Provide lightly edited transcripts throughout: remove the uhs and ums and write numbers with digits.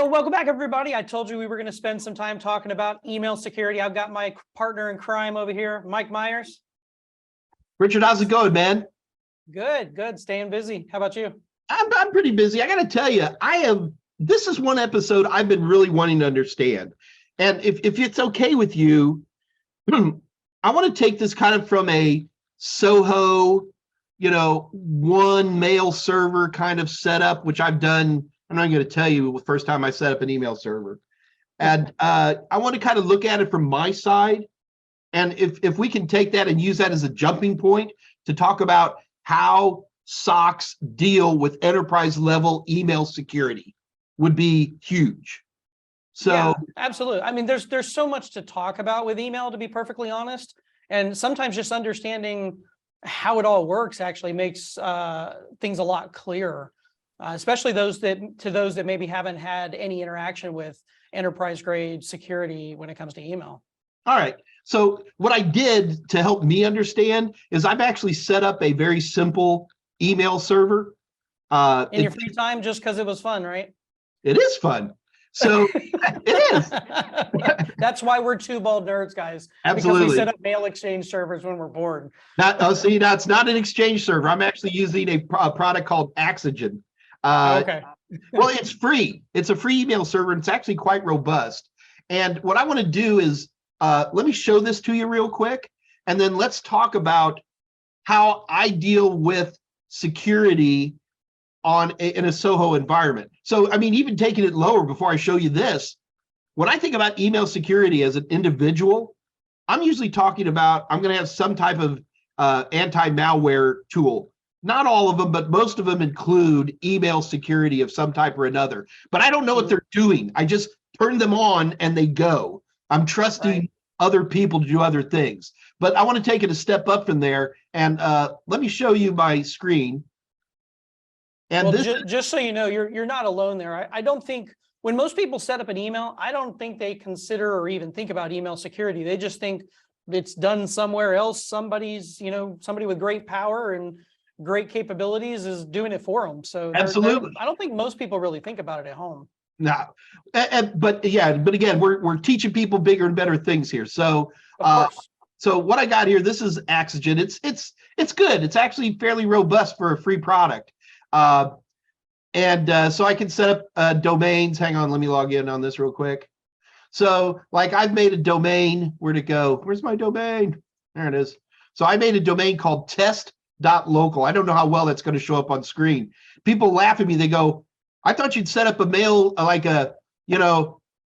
Well, welcome back, everybody. I told you we were going to spend some time talking about email security. I've got my partner in crime over here, Mike Meyers. Richard, how's it going, man? Good, good. Staying busy. How about you? I'm pretty busy. I got to tell you, this is one episode I've been really wanting to understand. And if it's okay with you, I want to take this kind of from a Soho, one mail server kind of setup, which I've done. I'm not going to tell you the first time I set up an email server. And I want to kind of look at it from my side. And if we can take that and use that as a jumping point to talk about how SOCs deal with enterprise level email security would be huge. So yeah, absolutely. I mean, there's so much to talk about with email, to be perfectly honest. And sometimes just understanding how it all works actually makes things a lot clearer, especially those that maybe haven't had any interaction with enterprise grade security when it comes to email. All right. So what I did to help me understand is I've actually set up a very simple email server. In your free time, just because it was fun, right? It is fun. So it is. That's why we're two bald nerds, guys. Absolutely. Because we set up mail exchange servers when we're bored. See, now it's not an exchange server. I'm actually using a product called Oxygen. Okay. Well, it's free. It's a free email server, and it's actually quite robust. And what I want to do is let me show this to you real quick, and then let's talk about how I deal with security in a Soho environment. So, I mean, even taking it lower before I show you this, when I think about email security as an individual, I'm usually talking about, I'm going to have some type of anti-malware tool. Not all of them, but most of them include email security of some type or another. But I don't know what they're doing. I just turn them on and they go. I'm trusting other people to do other things. But I want to take it a step up from there. And let me show you my screen. And well, just so you know, you're not alone there. I don't think when most people set up an email, I don't think they consider or even think about email security. They just think it's done somewhere else. Somebody with great power and great capabilities is doing it for them. So absolutely, I don't think most people really think about it at home. No, but again, we're teaching people bigger and better things here. So, so what I got here, this is Oxygen. It's good. It's actually fairly robust for a free product. So I can set up domains. Hang on, let me log in on this real quick. So like I've made a domain. Where'd it go? Where's my domain? There it is. So I made a domain called test.local. I don't know how well that's going to show up on screen. People laugh at me. They go, I thought you'd set up a mail like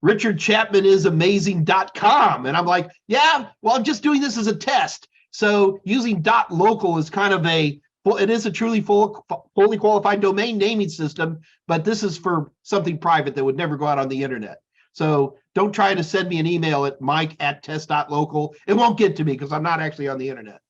Richard Chapman is amazing.com. And I'm like, yeah, well, I'm just doing this as a test. So using .local is kind of it is a truly fully qualified domain naming system, but this is for something private that would never go out on the internet. So don't try to send me an email at mike@test.local. It won't get to me because I'm not actually on the internet.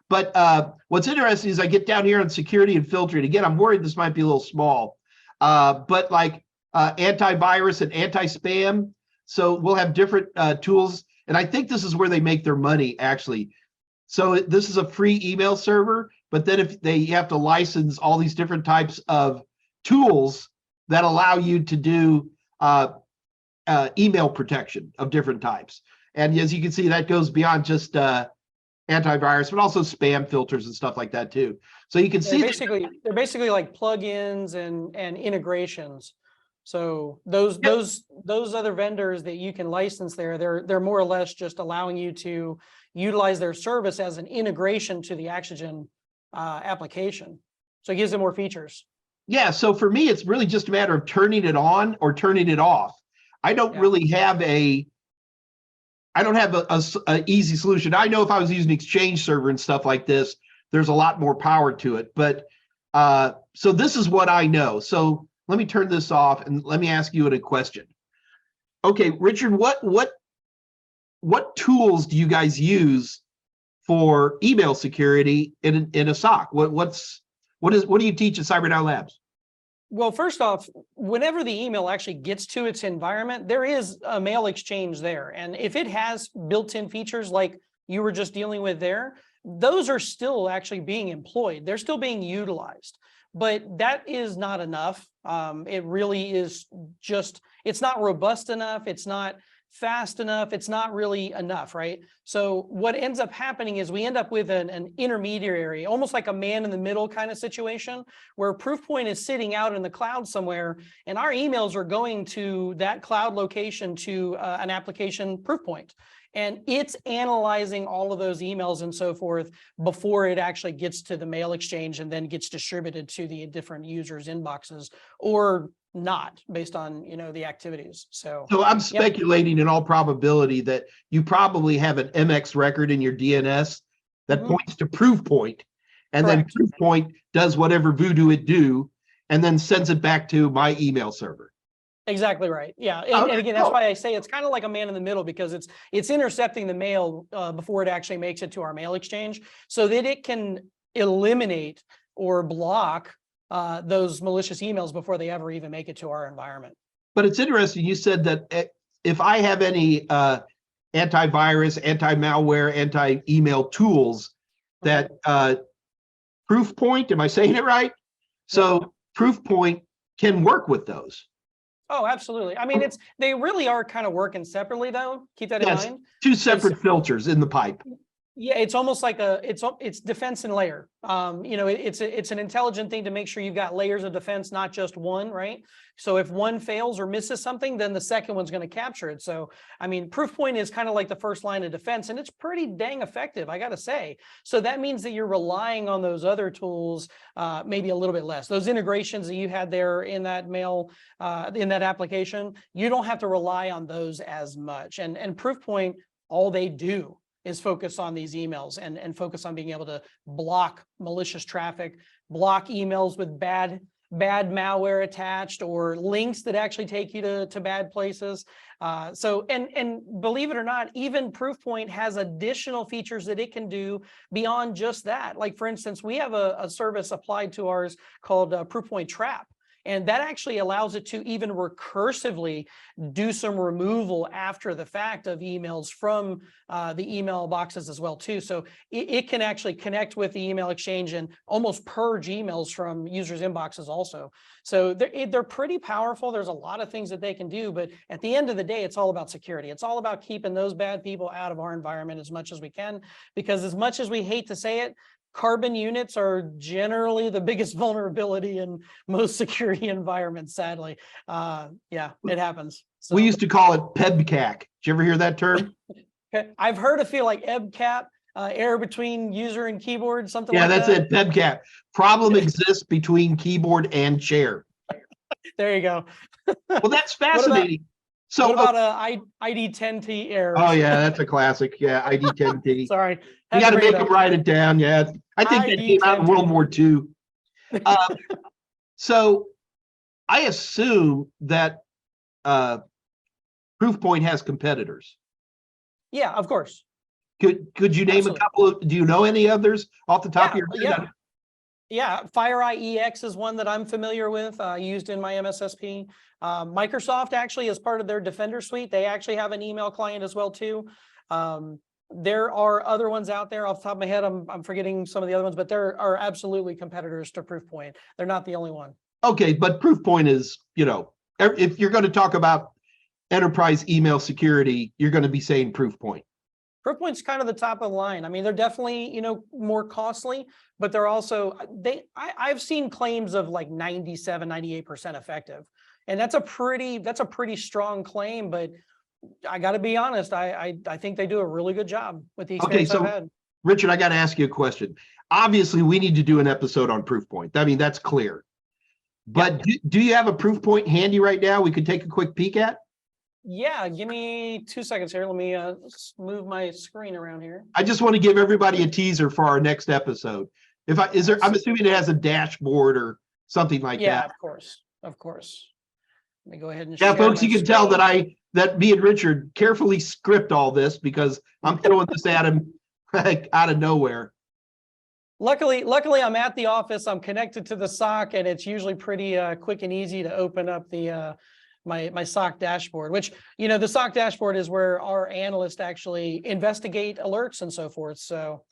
But what's interesting is I get down here on security and filtering. Again, I'm worried this might be a little small, but like antivirus and anti-spam. So we'll have different tools. And I think this is where they make their money, actually. So this is a free email server, but then you have to license all these different types of tools that allow you to do email protection of different types. And as you can see, that goes beyond just antivirus, but also spam filters and stuff like that too. So you can see they're basically like plugins and integrations. So those other vendors that you can license they're more or less just allowing you to utilize their service as an integration to the Oxygen application. So it gives them more features. Yeah. So for me, it's really just a matter of turning it on or turning it off. I don't really have a easy solution. I know if I was using Exchange server and stuff like this, there's a lot more power to it. But so this is what I know. So let me turn this off and let me ask you a question. Okay, Richard, what tools do you guys use for email security in a SOC? What do you teach at CyberNow Labs? Well, first off, whenever the email actually gets to its environment, there is a mail exchange there. And if it has built-in features like you were just dealing with there, those are still actually being employed. They're still being utilized. but that is not enough. It really is just, it's not robust enough. It's not fast enough. It's not really enough, right? So what ends up happening is we end up with an intermediary, almost like a man in the middle kind of situation, where ProofPoint is sitting out in the cloud somewhere, and our emails are going to that cloud location to an application ProofPoint. And it's analyzing all of those emails and so forth before it actually gets to the mail exchange and then gets distributed to the different users' inboxes, or not, based on, you know, the activities. So I'm speculating in all probability that you probably have an MX record in your DNS that points to ProofPoint, and Correct. then ProofPoint does whatever voodoo it do, and then sends it back to my email server. Exactly right. Yeah. And again, that's why I say it's kind of like a man in the middle, because it's intercepting the mail before it actually makes it to our mail exchange, so that it can eliminate or block those malicious emails before they ever even make it to our environment. But it's interesting. You said that if I have any antivirus, anti-malware, anti-email tools, that ProofPoint, am I saying it right? So ProofPoint can work with those. Oh, absolutely. I mean, they really are kind of working separately, though. Keep that in mind. Two separate filters in the pipe. Yeah, it's almost like it's defense and layer. You know, it's an intelligent thing to make sure you've got layers of defense, not just one, right? So if one fails or misses something, then the second one's going to capture it. So, I mean, ProofPoint is kind of like the first line of defense, and it's pretty dang effective, I got to say. So that means that you're relying on those other tools maybe a little bit less. Those integrations that you had there in that mail, in that application, you don't have to rely on those as much. And ProofPoint, all they do is focus on these emails and focus on being able to block malicious traffic, block emails with bad malware attached, or links that actually take you to bad places. So believe it or not, even ProofPoint has additional features that it can do beyond just that. Like, for instance, we have a service applied to ours called ProofPoint Trap. And that actually allows it to even recursively do some removal after the fact of emails from the email boxes as well too. So it can actually connect with the email exchange and almost purge emails from users' inboxes also. So they're pretty powerful. There's a lot of things that they can do, but at the end of the day, it's all about security. It's all about keeping those bad people out of our environment as much as we can, because as much as we hate to say it, carbon units are generally the biggest vulnerability in most security environments, sadly. Yeah, it happens. So, we used to call it PEBCAC. Did you ever hear that term? I've heard it feel like EBCAP, error between user and keyboard, something like that. Yeah, that's it, PEBCAP. Problem exists between keyboard and chair. There you go. Well, that's fascinating. What about ID10T error? Oh yeah, that's a classic. Yeah, ID10T. Sorry. You got to make them write it down. Yeah, I think that came out in World War II. So I assume that ProofPoint has competitors. Yeah, of course. Could you name a couple of? Do you know any others off the top of your head? Yeah, FireEye EX is one that I'm familiar with, used in my MSSP. Microsoft actually, as part of their Defender suite, they actually have an email client as well too. There are other ones out there. Off the top of my head, I'm forgetting some of the other ones, but there are absolutely competitors to ProofPoint. They're not the only one. Okay, but ProofPoint is, you know, if you're going to talk about enterprise email security, you're going to be saying ProofPoint. ProofPoint's kind of the top of the line. I mean, they're definitely, you know, more costly, but they're also, I've seen claims of like 97, 98% effective. And that's a pretty strong claim, but I got to be honest, I think they do a really good job with the experience I've had. Richard, I got to ask you a question. Obviously, we need to do an episode on ProofPoint. I mean, that's clear. But do you have a ProofPoint handy right now we could take a quick peek at? Yeah, give me 2 seconds here. Let me move my screen around here. I just want to give everybody a teaser for our next episode. I'm assuming it has a dashboard or something like that. Yeah, of course. Let me go ahead and share. Yeah, folks, you can tell that me and Richard carefully script all this because I'm throwing this at him out of nowhere. Luckily, I'm at the office. I'm connected to the SOC, and it's usually pretty quick and easy to open up the my SOC dashboard, which, you know, the SOC dashboard is where our analysts actually investigate alerts and so forth. So,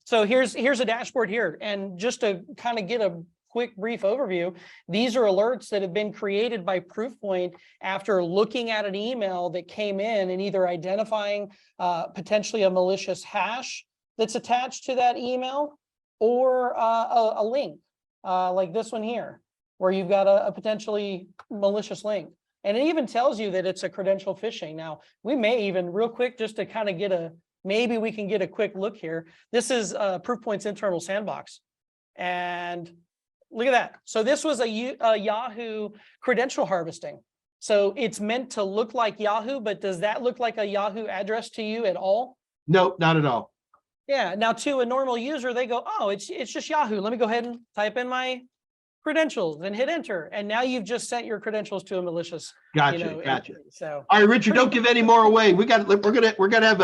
so here's a dashboard here, and just to kind of get a quick brief overview, these are alerts that have been created by ProofPoint after looking at an email that came in and either identifying potentially a malicious hash that's attached to that email, or a link like this one here, where you've got a potentially malicious link. And it even tells you that it's a credential phishing. Now, we may even real quick, just to kind of get maybe we can get a quick look here. This is ProofPoint's internal sandbox. And look at that. So this was a Yahoo credential harvesting. So it's meant to look like Yahoo, but does that look like a Yahoo address to you at all? Nope, not at all. Yeah. Now, to a normal user, they go, oh, it's just Yahoo. Let me go ahead and type in my credentials, then hit enter, and now you've just sent your credentials to a malicious. Gotcha. Entry. So, all right, Richard, don't give any more away. We're gonna have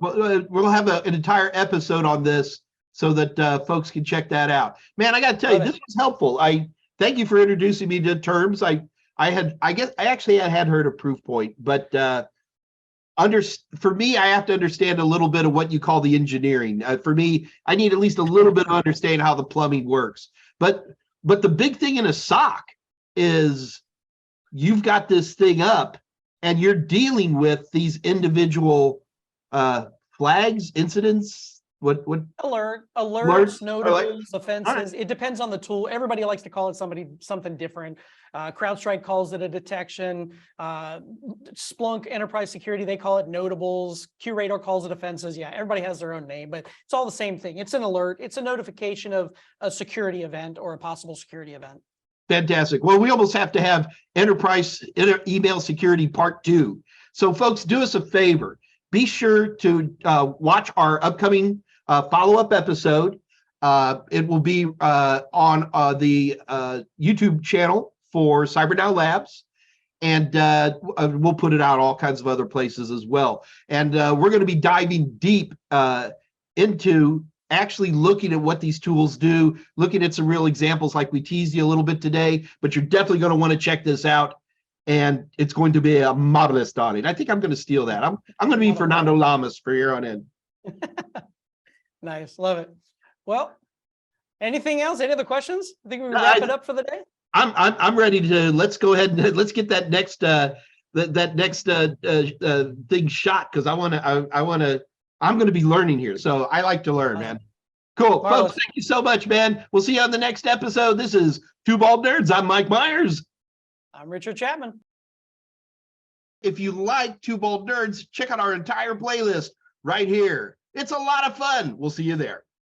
we'll have an entire episode on this so that folks can check that out. Man, I got to tell you, this was helpful. I thank you for introducing me to terms. I actually had heard of ProofPoint, but for me, I have to understand a little bit of what you call the engineering. For me, I need at least a little bit of understanding how the plumbing works. But the big thing in a SOC is you've got this thing up and you're dealing with these individual flags, incidents, alerts, notables, offenses. It depends on the tool. Everybody likes to call it something different. CrowdStrike calls it a detection. Splunk Enterprise Security, they call it notables. QRadar calls it offenses. Yeah, everybody has their own name, but it's all the same thing. It's an alert. It's a notification of a security event or a possible security event. Fantastic. Well, we almost have to have enterprise email security part 2. So folks, do us a favor. Be sure to watch our upcoming follow-up episode. It will be on the YouTube channel for CyberNow Labs, and we'll put it out all kinds of other places as well. And we're going to be diving deep into actually looking at what these tools do, looking at some real examples like we teased you a little bit today, but you're definitely going to want to check this out. And it's going to be a marvelous starting. I think I'm going to steal that. I'm going to be Fernando Lamas for here on in. Nice, love it. Well, anything else? Any other questions? I think we wrap it up for the day. I'm ready to. Let's go ahead and let's get that next thing shot, because I'm going to be learning here. So I like to learn, man. Cool, folks. Thank you so much, man. We'll see you on the next episode. This is Two Bald Nerds. I'm Mike Meyers. I'm Richard Chapman. If you like Two Bald Nerds, check out our entire playlist right here. It's a lot of fun. We'll see you there.